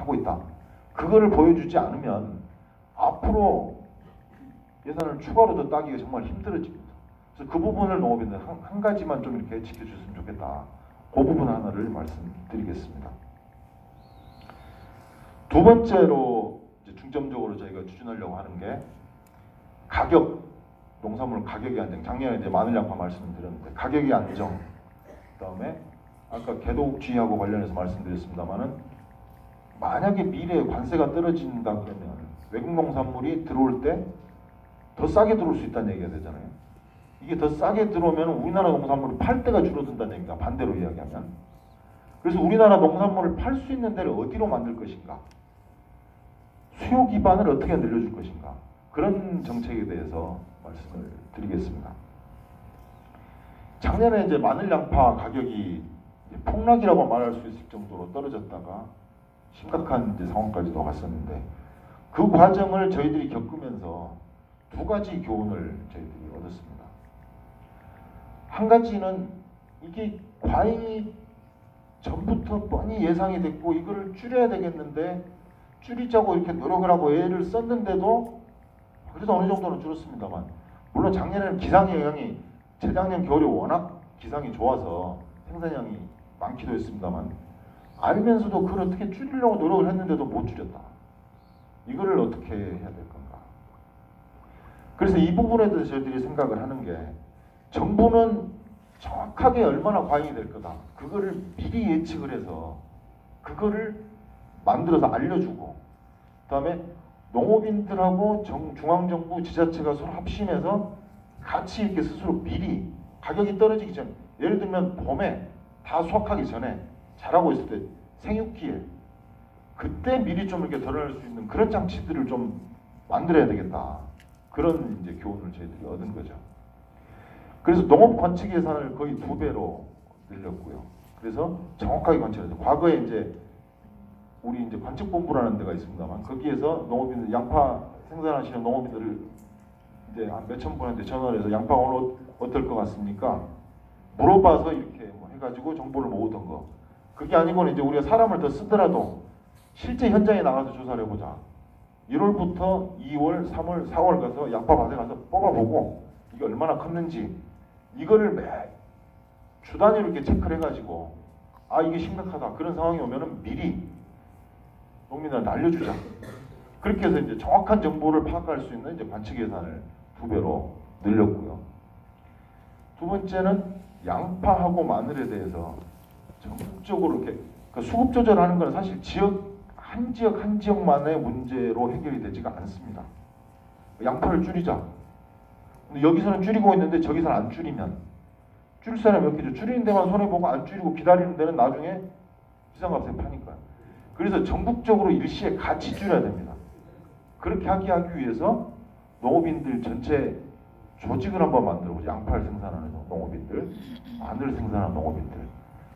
하고 있다. 그거를 보여주지 않으면 앞으로 예산을 추가로 더 따기가 정말 힘들어집니다. 그래서 그 부분을 농업인들 한 가지만 좀 이렇게 지켜주셨으면 좋겠다. 그 부분 하나를 말씀드리겠습니다. 두 번째로 이제 중점적으로 저희가 추진하려고 하는 게 가격, 농산물 가격의 안정. 작년에 이제 마늘 양파 말씀을 드렸는데 가격의 안정. 그다음에 아까 개도국주의하고 관련해서 말씀드렸습니다만은 만약에 미래에 관세가 떨어진다 그러면 외국 농산물이 들어올 때 더 싸게 들어올 수 있다는 얘기가 되잖아요. 이게 더 싸게 들어오면 우리나라 농산물을 팔 때가 줄어든다는 얘기가 반대로 이야기하면. 그래서 우리나라 농산물을 팔 수 있는 데를 어디로 만들 것인가? 수요 기반을 어떻게 늘려줄 것인가? 그런 정책에 대해서 말씀을 드리겠습니다. 작년에 이제 마늘 양파 가격이 폭락이라고 말할 수 있을 정도로 떨어졌다가 심각한 이제 상황까지도 갔었는데 그 과정을 저희들이 겪으면서 두 가지 교훈을 저희들이 얻었습니다. 한 가지는 이게 과잉이 전부터 뻔히 예상이 됐고 이거를 줄여야 되겠는데 줄이자고 이렇게 노력을 하고 애를 썼는데도 그래도 어느 정도는 줄었습니다만 물론 작년에는 기상 영향이 재작년 겨울에 워낙 기상이 좋아서 생산량이 많기도 했습니다만 알면서도 그걸 어떻게 줄이려고 노력을 했는데도 못 줄였다. 이거를 어떻게 해야 될 건가. 그래서 이 부분에 대해서 저희들이 생각을 하는 게 정부는 정확하게 얼마나 과잉이 될 거다. 그거를 미리 예측을 해서 그거를 만들어서 알려주고 그다음에 농업인들하고 중앙정부 지자체가 서로 합심해서 같이 이렇게 스스로 미리 가격이 떨어지기 전에 예를 들면 봄에 다 수확하기 전에 자라고 있을 때 생육기에 그때 미리 좀 이렇게 덜어낼 수 있는 그런 장치들을 좀 만들어야 되겠다. 그런 이제 교훈을 저희들이 얻은 거죠. 그래서 농업 관측 예산을 거의 2배로 늘렸고요. 그래서 정확하게 관측해서 과거에 이제 우리 이제 관측본부라는 데가 있습니다만 거기에서 농업인들 양파 생산하시는 농업인들을 이제 한 몇천 분한테 전화를 해서 양파 오늘 어떨 것 같습니까? 물어봐서 이렇게 뭐 해가지고 정보를 모으던 거. 그게 아니고는 이제 우리가 사람을 더 쓰더라도 실제 현장에 나가서 조사를 해보자. 1월부터 2월, 3월, 4월 가서 양파밭에 가서 뽑아보고 이게 얼마나 컸는지 이거를 매 주 단위로 이렇게 체크를 해가지고 아 이게 심각하다 그런 상황이 오면은 미리 농민들한테 알려주자. 그렇게 해서 이제 정확한 정보를 파악할 수 있는 이제 관측 예산을 2배로 늘렸고요. 두 번째는 양파하고 마늘에 대해서 전국적으로 이렇게 그러니까 수급 조절하는 건 사실 한 지역만의 문제로 해결이 되지가 않습니다. 양파를 줄이자. 근데 여기서는 줄이고 있는데 저기서는 안 줄이면 줄일 사람이 없겠죠. 줄이는 데만 손해보고 안 줄이고 기다리는 데는 나중에 비싼 값에 파니까요. 그래서 전국적으로 일시에 같이 줄여야 됩니다. 그렇게 하기 위해서 농업인들 전체 조직을 한번 만들어보죠. 양파를 생산하는 농업인들, 마늘 생산하는 농업인들.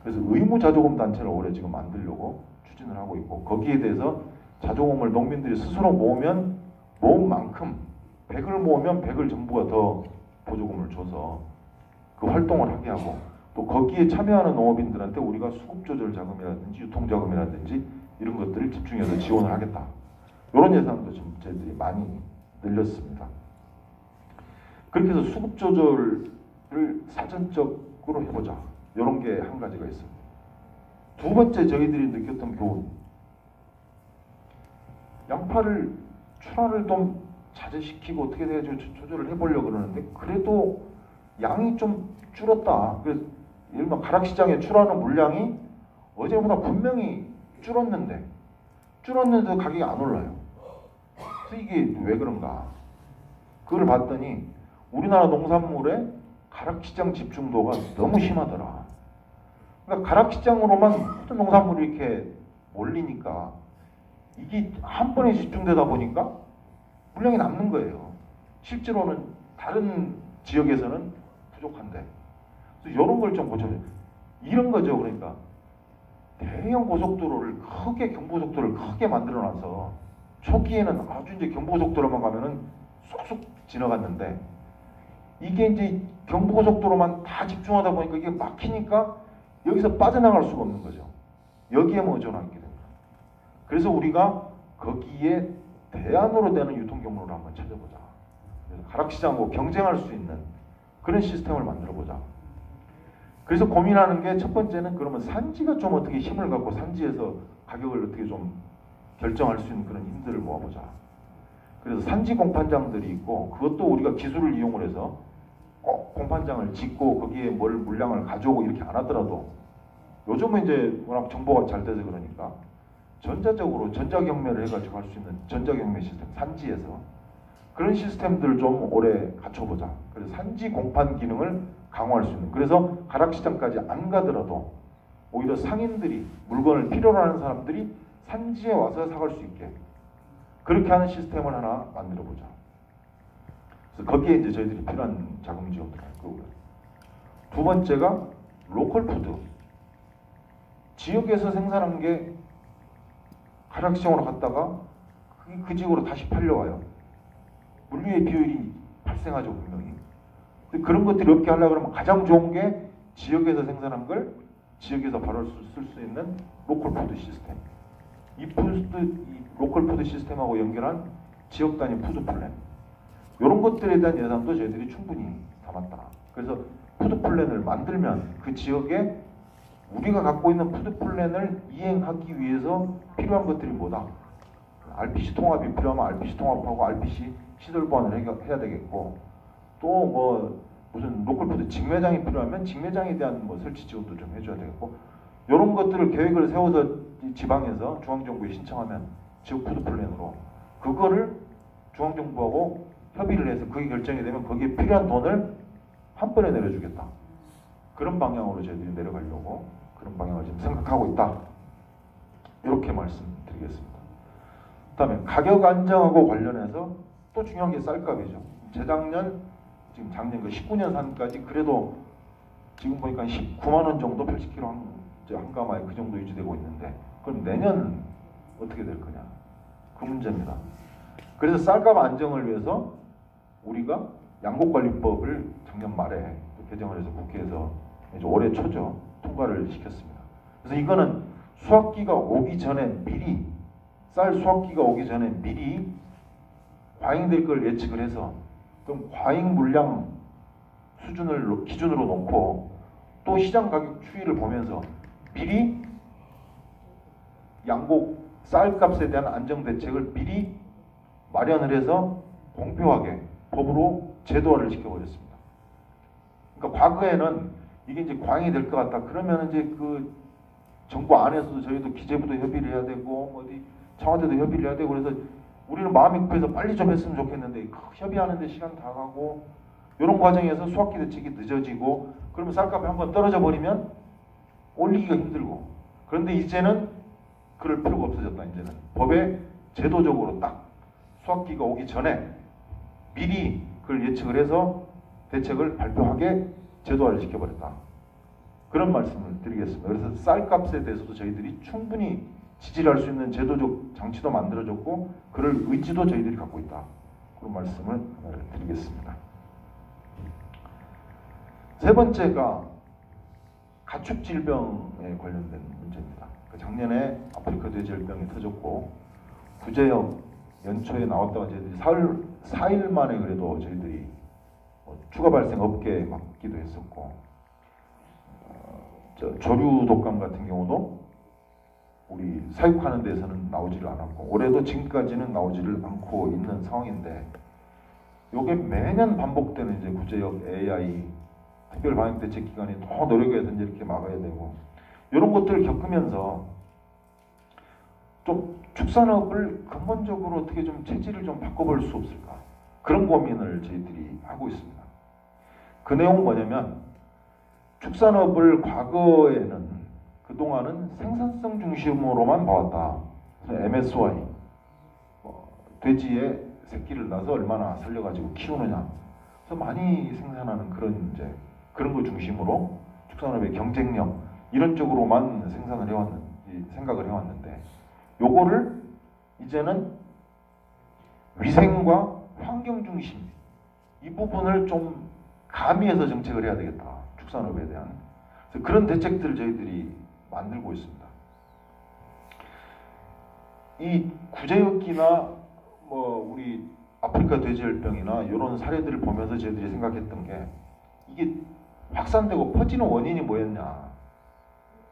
그래서 의무자조금 단체를 올해 지금 만들려고 추진을 하고 있고 거기에 대해서 자조금을 농민들이 스스로 모으면 모은 만큼 100을 모으면 100을 정부가 더 보조금을 줘서 그 활동을 하게 하고 또 거기에 참여하는 농업인들한테 우리가 수급 조절 자금이라든지 유통 자금이라든지 이런 것들을 집중해서 지원을 하겠다. 이런 예산도 좀 저희들이 많이 늘렸습니다. 그렇게 해서 수급 조절을 사전적으로 해보자. 이런 게 한 가지가 있습니다. 두 번째 저희들이 느꼈던 교훈. 양파를 출하를 좀 자제시키고 어떻게 해야지 조절을 해보려고 그러는데 그래도 양이 좀 줄었다. 그래서 예를 들면 가락시장에 출하는 물량이 어제보다 분명히 줄었는데도 가격이 안 올라요. 그래서 이게 왜 그런가? 그걸 봤더니 우리나라 농산물의 가락시장 집중도가 너무 심하더라. 그러니까 가락시장으로만 모든 농산물이 이렇게 몰리니까 이게 한 번에 집중되다 보니까 물량이 남는 거예요. 실제로는 다른 지역에서는 부족한데. 그래서 이런 걸 좀 고쳐야 돼요. 이런 거죠. 그러니까 대형 고속도로를 경부고속도로를 크게 만들어놔서 초기에는 아주 이제 경부고속도로만 가면은 쏙쏙 지나갔는데 이게 이제 경부고속도로만 다 집중하다 보니까 이게 막히니까 여기서 빠져나갈 수가 없는 거죠. 여기에만 의존하게 됩니다. 그래서 우리가 거기에 대안으로 되는 유통 경로를 한번 찾아보자. 그래서 가락시장하고 경쟁할 수 있는 그런 시스템을 만들어보자. 그래서 고민하는 게 첫 번째는 그러면 산지가 좀 어떻게 힘을 갖고 산지에서 가격을 어떻게 좀 결정할 수 있는 그런 힘들을 모아보자. 그래서 산지 공판장들이 있고 그것도 우리가 기술을 이용을 해서 꼭 공판장을 짓고 거기에 뭘 물량을 가져오고 이렇게 안 하더라도 요즘은 이제 워낙 정보가 잘 돼서 그러니까 전자적으로 전자경매를 해가지고 할 수 있는 전자경매 시스템 산지에서 그런 시스템들을 좀 오래 갖춰보자. 그래서 산지 공판 기능을 강화할 수 있는. 그래서 가락시장까지 안 가더라도 오히려 상인들이 물건을 필요로 하는 사람들이 산지에 와서 사갈 수 있게 그렇게 하는 시스템을 하나 만들어보자. 그래서 거기에 이제 저희들이 필요한 자금 지원을 할 거고요. 두 번째가 로컬 푸드. 지역에서 생산한 게 가락시장으로 갔다가 그 지역으로 다시 팔려와요. 물류의 비효율이 발생하죠, 분명히. 근데 그런 것들이 없게 하려고 그러면 가장 좋은 게 지역에서 생산한 걸 지역에서 바로 쓸 수 있는 로컬 푸드 시스템. 이 로컬 푸드 시스템하고 연결한 지역 단위 푸드 플랜. 이런 것들에 대한 예산도 저희들이 충분히 담았다. 그래서 푸드 플랜을 만들면 그 지역에 우리가 갖고 있는 푸드 플랜을 이행하기 위해서 필요한 것들이 뭐다? RPC 통합이 필요하면 RPC 통합하고 RPC 시설 보완을 해야 되겠고 또 뭐 무슨 로컬 푸드 직매장이 필요하면 직매장에 대한 뭐 설치 지원도 좀 해줘야 되겠고 이런 것들을 계획을 세워서 지방에서 중앙정부에 신청하면 지역 푸드 플랜으로 그거를 중앙정부하고 협의를 해서 그게 결정이 되면 거기에 필요한 돈을 한 번에 내려주겠다. 그런 방향으로 저희들이 내려가려고 그런 방향을 지금 생각하고 있다. 이렇게 말씀드리겠습니다. 그다음에 가격 안정하고 관련해서 또 중요한 게 쌀값이죠. 재작년 지금 작년 그 19년 산까지 그래도 지금 보니까 19만 원 정도 80kg 한 가마에 그 정도 유지되고 있는데 그럼 내년 어떻게 될 거냐 그 문제입니다. 그래서 쌀값 안정을 위해서 우리가 양곡관리법을 작년 말에 개정을 해서 국회에서 이제 올해 초죠 통과를 시켰습니다. 그래서 이거는 수확기가 오기 전에 미리 쌀 수확기가 오기 전에 미리 과잉될 걸 예측을 해서 그럼 과잉 물량 수준을 기준으로 놓고 또 시장 가격 추이를 보면서 미리 양곡 쌀값에 대한 안정 대책을 미리 마련을 해서 공표하게 법으로 제도화를 시켜버렸습니다. 그러니까 과거에는 이게 이제 과잉이 될 것 같다. 그러면 이제 그 정부 안에서도 저희도 기재부도 협의를 해야 되고 어디 청와대도 협의를 해야 되고 그래서 우리는 마음이 급해서 빨리 좀 했으면 좋겠는데 협의하는데 시간 다 가고 이런 과정에서 수확기 대책이 늦어지고 그러면 쌀값이 한번 떨어져 버리면 올리기가 힘들고 그런데 이제는 그럴 필요가 없어졌다. 이제는 법에 제도적으로 딱 수확기가 오기 전에 미리 그걸 예측을 해서 대책을 발표하게 제도화를 시켜버렸다. 그런 말씀을 드리겠습니다. 그래서 쌀값에 대해서도 저희들이 충분히 지지를 할 수 있는 제도적 장치도 만들어졌고 그럴 의지도 저희들이 갖고 있다. 그런 말씀을 드리겠습니다. 세 번째가 가축 질병에 관련된 문제입니다. 작년에 아프리카 돼지열병이 터졌고 구제역 연초에 나왔다가 저희들이 4일 만에 그래도 저희들이 추가 발생 없게 막기도 했었고 조류 독감 같은 경우도 우리 사육하는 데서는 나오지를 않았고 올해도 지금까지는 나오지를 않고 있는 상황인데 이게 매년 반복되는 이제 구제역 AI 특별방역대책기관이 더 노력해서 이제 이렇게 막아야 되고 이런 것들을 겪으면서 좀 축산업을 근본적으로 어떻게 좀 체질을 좀 바꿔볼 수 없을까 그런 고민을 저희들이 하고 있습니다. 그 내용은 뭐냐면 축산업을 과거에는 그동안은 생산성 중심으로만 봐왔다. MSY 돼지의 새끼를 낳아서 얼마나 살려가지고 키우느냐. 그래서 많이 생산하는 그런 이제 그런 걸 중심으로 축산업의 경쟁력 이런 쪽으로만 생각을 해왔는데 요거를 이제는 위생과 환경 중심 이 부분을 좀 가미해서 정책을 해야 되겠다. 축산업에 대한 그래서 그런 대책들을 저희들이 만들고 있습니다. 이 구제역기나 뭐 우리 아프리카 돼지열병이나 이런 사례들을 보면서 저희들이 생각했던 게 이게 확산되고 퍼지는 원인이 뭐였냐?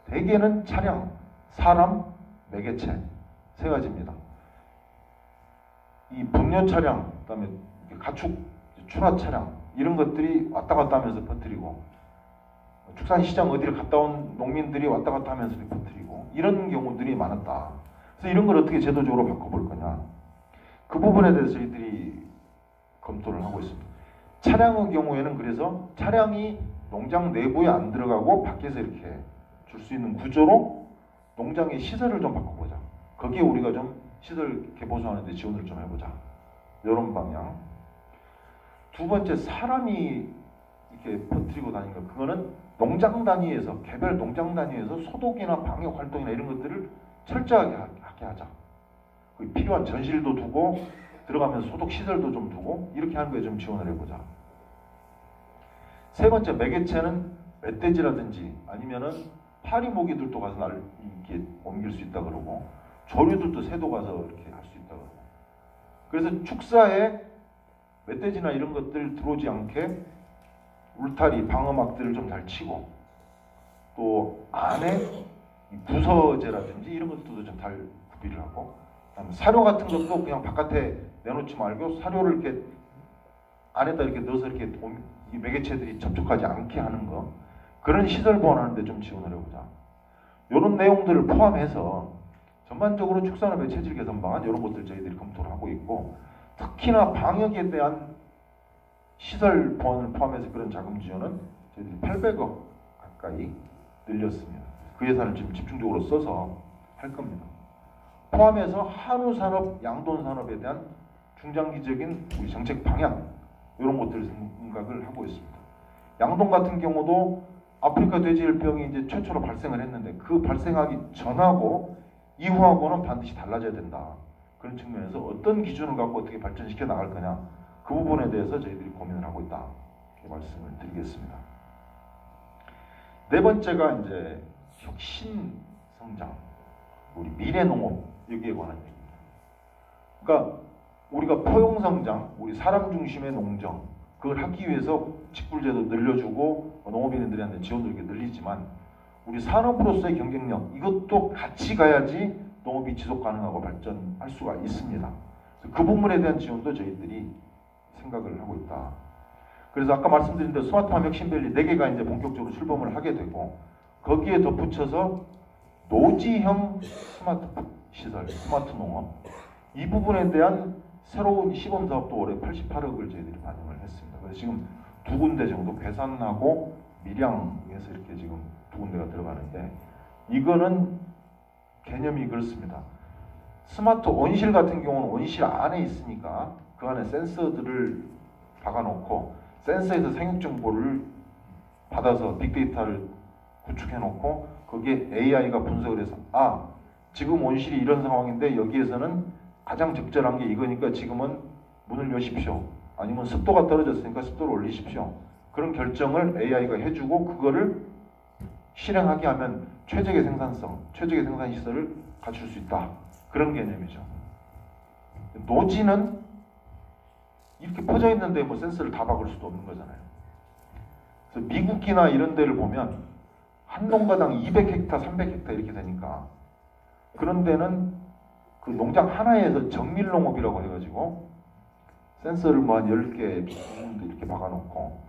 대개는 차량, 사람, 매개체 세 가지입니다. 이 분뇨 차량, 그다음에 가축 출하 차량 이런 것들이 왔다 갔다 하면서 퍼뜨리고 축산시장 어디를 갔다 온 농민들이 왔다 갔다 하면서 퍼뜨리고 이런 경우들이 많았다. 그래서 이런 걸 어떻게 제도적으로 바꿔볼 거냐. 그 부분에 대해서 저희들이 검토를 하고 있습니다. 차량의 경우에는 그래서 차량이 농장 내부에 안 들어가고 밖에서 이렇게 줄 수 있는 구조로 농장의 시설을 좀 바꿔보자. 거기에 우리가 좀 시설 개보수하는 데 지원을 좀 해보자. 이런 방향. 두 번째, 사람이 이렇게 퍼뜨리고 다니는 거. 그거는 농장 단위에서, 개별 농장 단위에서 소독이나 방역 활동이나 이런 것들을 철저하게 하게 하자. 필요한 전실도 두고 들어가면서 소독 시설도 좀 두고 이렇게 하는 거에 좀 지원을 해보자. 세 번째, 매개체는 멧돼지라든지 아니면은 파리 모기들도 가서 날 이렇게 옮길 수 있다 그러고 조류들도 새도 가서 이렇게 할 수 있다 그러고. 그래서 축사에 멧돼지나 이런 것들 들어오지 않게 울타리, 방어막들을 좀 잘 치고 또 안에 부서제라든지 이런 것들도 좀 잘 구비를 하고 사료 같은 것도 그냥 바깥에 내놓지 말고 사료를 이렇게 안에다 이렇게 넣어서 이렇게 이 매개체들이 접촉하지 않게 하는 거 그런 시설 보완하는 데 좀 지원을 해보자. 이런 내용들을 포함해서 전반적으로 축산업의 체질 개선 방안 이런 것들 저희들이 검토를 하고 있고 특히나 방역에 대한 시설 보완을 포함해서 그런 자금 지원은 저희들이 800억 가까이 늘렸습니다. 그 예산을 지금 집중적으로 써서 할 겁니다. 포함해서 한우산업, 양돈산업에 대한 중장기적인 우리 정책 방향 이런 것들을 생각을 하고 있습니다. 양돈 같은 경우도 아프리카 돼지열병이 이제 최초로 발생을 했는데 그 발생하기 전하고 이후하고는 반드시 달라져야 된다. 그런 측면에서 어떤 기준을 갖고 어떻게 발전시켜 나갈 거냐 그 부분에 대해서 저희들이 고민을 하고 있다. 이렇게 말씀을 드리겠습니다. 네 번째가 이제 혁신 성장, 우리 미래 농업 여기에 관한 얘기입니다. 그러니까 우리가 포용 성장, 우리 사람 중심의 농정 그걸 하기 위해서 직불제도 늘려주고 농업인들한테 지원도 이렇게 늘리지만 우리 산업으로서의 경쟁력 이것도 같이 가야지 농업이 지속 가능하고 발전할 수가 있습니다. 그 부분에 대한 지원도 저희들이 생각을 하고 있다. 그래서 아까 말씀드린 대로 스마트팜 혁신밸리 4개가 이제 본격적으로 출범을 하게 되고 거기에 덧붙여서 노지형 스마트 시설, 스마트 농업 이 부분에 대한 새로운 시범 사업도 올해 88억을 저희들이 반영을 했습니다. 그래서 지금 2군데 정도 괴산하고 밀양에서 이렇게 지금 2군데가 들어가는데 이거는 개념이 그렇습니다. 스마트 온실 같은 경우는 온실 안에 있으니까 그 안에 센서들을 박아놓고 센서에서 생육 정보를 받아서 빅데이터를 구축해 놓고 거기에 AI가 분석을 해서 지금 온실이 이런 상황인데 여기에서는 가장 적절한 게 이거니까 지금은 문을 여십시오. 아니면 습도가 떨어졌으니까 습도를 올리십시오. 그런 결정을 AI가 해주고 그거를 실행하게 하면 최적의 생산성, 최적의 생산 시설을 갖출 수 있다. 그런 개념이죠. 노지는 이렇게 퍼져 있는데 뭐 센서를 다 박을 수도 없는 거잖아요. 그래서 미국이나 이런 데를 보면 한 농가당 200헥타, 300헥타 이렇게 되니까 그런 데는 그 농장 하나에서 정밀농업이라고 해가지고 센서를 뭐 한 10개 이렇게 박아놓고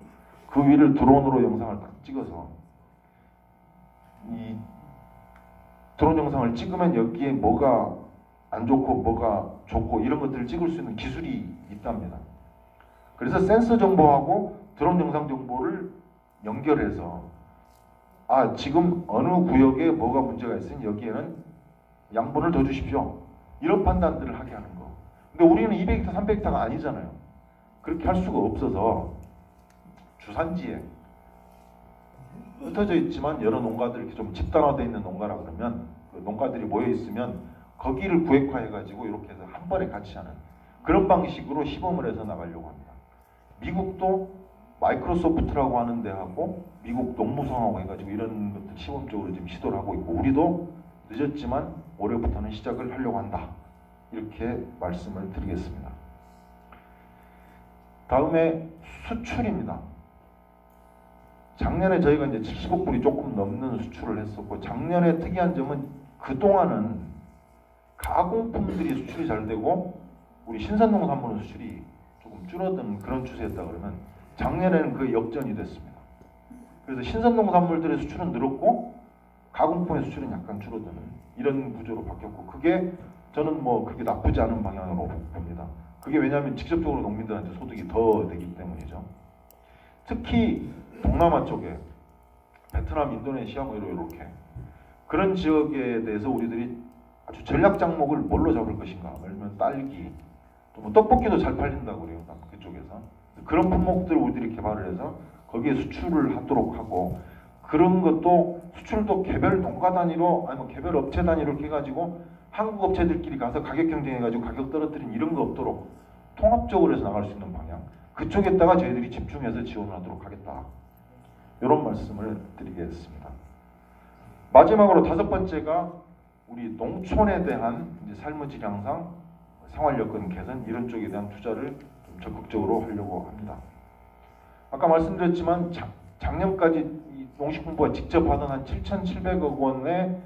그 위를 드론으로 영상을 딱 찍어서 이 드론 영상을 찍으면 여기에 뭐가 안 좋고 뭐가 좋고 이런 것들을 찍을 수 있는 기술이 있답니다. 그래서 센서 정보하고 드론 영상 정보를 연결해서 지금 어느 구역에 뭐가 문제가 있으니 여기에는 양분을 더 주십시오. 이런 판단들을 하게 하는 거. 근데 우리는 200헥타, 300헥타가 아니잖아요. 그렇게 할 수가 없어서 주산지에 흩어져 있지만 여러 농가들 이렇게 좀 집단화되어 있는 농가라 그러면 그 농가들이 모여 있으면 거기를 구획화해가지고 이렇게 해서 한 번에 같이 하는 그런 방식으로 시범을 해서 나가려고 합니다. 미국도 마이크로소프트라고 하는 데하고 미국 농무성하고 해가지고 이런 것들 시범적으로 지금 시도를 하고 있고 우리도 늦었지만 올해부터는 시작을 하려고 한다. 이렇게 말씀을 드리겠습니다. 다음에 수출입니다. 작년에 저희가 이제 70억 불이 조금 넘는 수출을 했었고, 작년에 특이한 점은 그동안은 가공품들이 수출이 잘 되고 우리 신선농산물은 수출이 조금 줄어든 그런 추세였다 그러면, 작년에는 그 역전이 됐습니다. 그래서 신선농산물들의 수출은 늘었고 가공품의 수출은 약간 줄어드는 이런 구조로 바뀌었고, 그게 저는 뭐 그게 나쁘지 않은 방향으로 봅니다. 그게 왜냐하면 직접적으로 농민들한테 소득이 더 되기 때문이죠. 특히 동남아 쪽에 베트남, 인도네시아 뭐 이렇게 그런 지역에 대해서 우리들이 아주 전략 장목을 뭘로 잡을 것인가, 예를 들면 딸기, 또 뭐 떡볶이도 잘 팔린다고 그래요. 그쪽에서 그런 품목들을 우리들이 개발을 해서 거기에 수출을 하도록 하고, 그런 것도 수출도 개별 농가 단위로 아니면 개별 업체 단위로 이렇게 해가지고 한국 업체들끼리 가서 가격 경쟁해가지고 가격 떨어뜨린 이런 거 없도록 통합적으로 해서 나갈 수 있는 방향, 그쪽에다가 저희들이 집중해서 지원을 하도록 하겠다. 이런 말씀을 드리겠습니다. 마지막으로 다섯 번째가 우리 농촌에 대한 이제 삶의 질 향상, 생활 여건 개선 이런 쪽에 대한 투자를 좀 적극적으로 하려고 합니다. 아까 말씀드렸지만 작년까지 이 농식품부가 직접 하던 한 7,700억 원의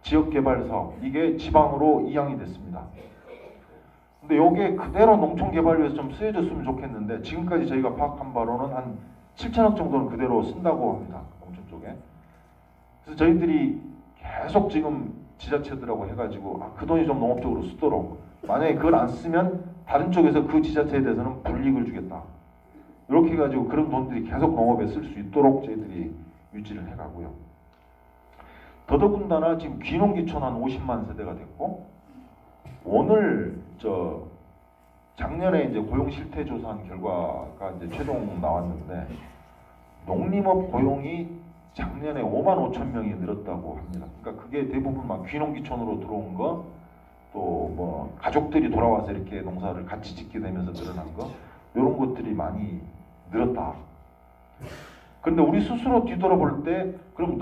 지역개발 사업, 이게 지방으로 이양이 됐습니다. 근데 이게 그대로 농촌개발을 위해서 좀 쓰여졌으면 좋겠는데, 지금까지 저희가 파악한 바로는 한 7천억 정도는 그대로 쓴다고 합니다. 농촌 쪽에. 그래서 저희들이 계속 지금 지자체들하고 해가지고 그 돈이 좀 농업 쪽으로 쓰도록, 만약에 그걸 안 쓰면 다른 쪽에서 그 지자체에 대해서는 불이익을 주겠다. 이렇게 해가지고 그런 돈들이 계속 농업에 쓸 수 있도록 저희들이 유지를 해가고요. 더더군다나 지금 귀농귀촌 한 50만 세대가 됐고, 오늘 작년에 이제 고용 실태 조사한 결과가 이제 최종 나왔는데, 농림업 고용이 작년에 5만 5천 명이 늘었다고 합니다. 그러니까 그게 대부분 막 귀농귀촌으로 들어온 거, 또 뭐 가족들이 돌아와서 이렇게 농사를 같이 짓게 되면서 늘어난 거, 이런 것들이 많이 늘었다. 그런데 우리 스스로 뒤돌아볼 때, 그럼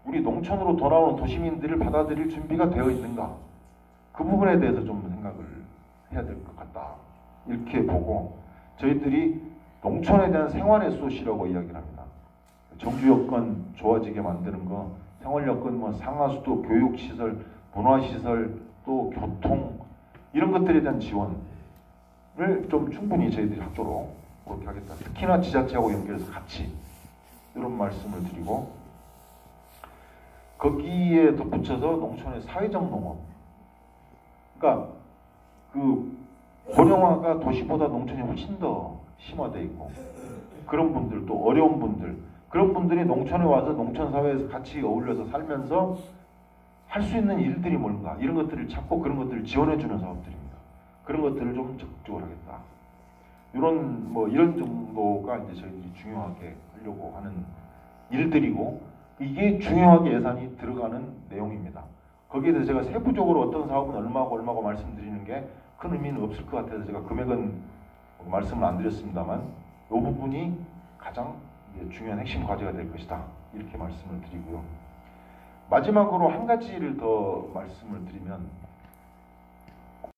우리 농촌으로 돌아오는 도시민들을 받아들일 준비가 되어 있는가? 그 부분에 대해서 좀 생각을 해야 될 것 같다. 이렇게 보고, 저희들이 농촌에 대한 생활의 소시라고 이야기를 합니다. 정주 여건 좋아지게 만드는 거, 생활 여건 뭐 상하수도, 교육시설, 문화시설, 또 교통 이런 것들에 대한 지원을 좀 충분히 저희들이 하도록 그렇게 하겠다. 특히나 지자체하고 연결해서 같이, 이런 말씀을 드리고, 거기에 덧붙여서 농촌의 사회적 농업, 그러니까 그 고령화가 도시보다 농촌이 훨씬 더 심화되어 있고, 그런 분들, 또 어려운 분들, 그런 분들이 농촌에 와서 농촌 사회에서 같이 어울려서 살면서 할 수 있는 일들이 뭔가, 이런 것들을 찾고 그런 것들을 지원해주는 사업들입니다. 그런 것들을 좀 적극적으로 하겠다. 이런 정도가 이제 저희들이 중요하게 하려고 하는 일들이고, 이게 중요하게 예산이 들어가는 내용입니다. 거기에 대해서 제가 세부적으로 어떤 사업은 얼마고 말씀드리는 게 큰 의미는 없을 것 같아서 제가 금액은 말씀을 안 드렸습니다만, 이 부분이 가장 중요한 핵심 과제가 될 것이다. 이렇게 말씀을 드리고요. 마지막으로 한 가지를 더 말씀을 드리면,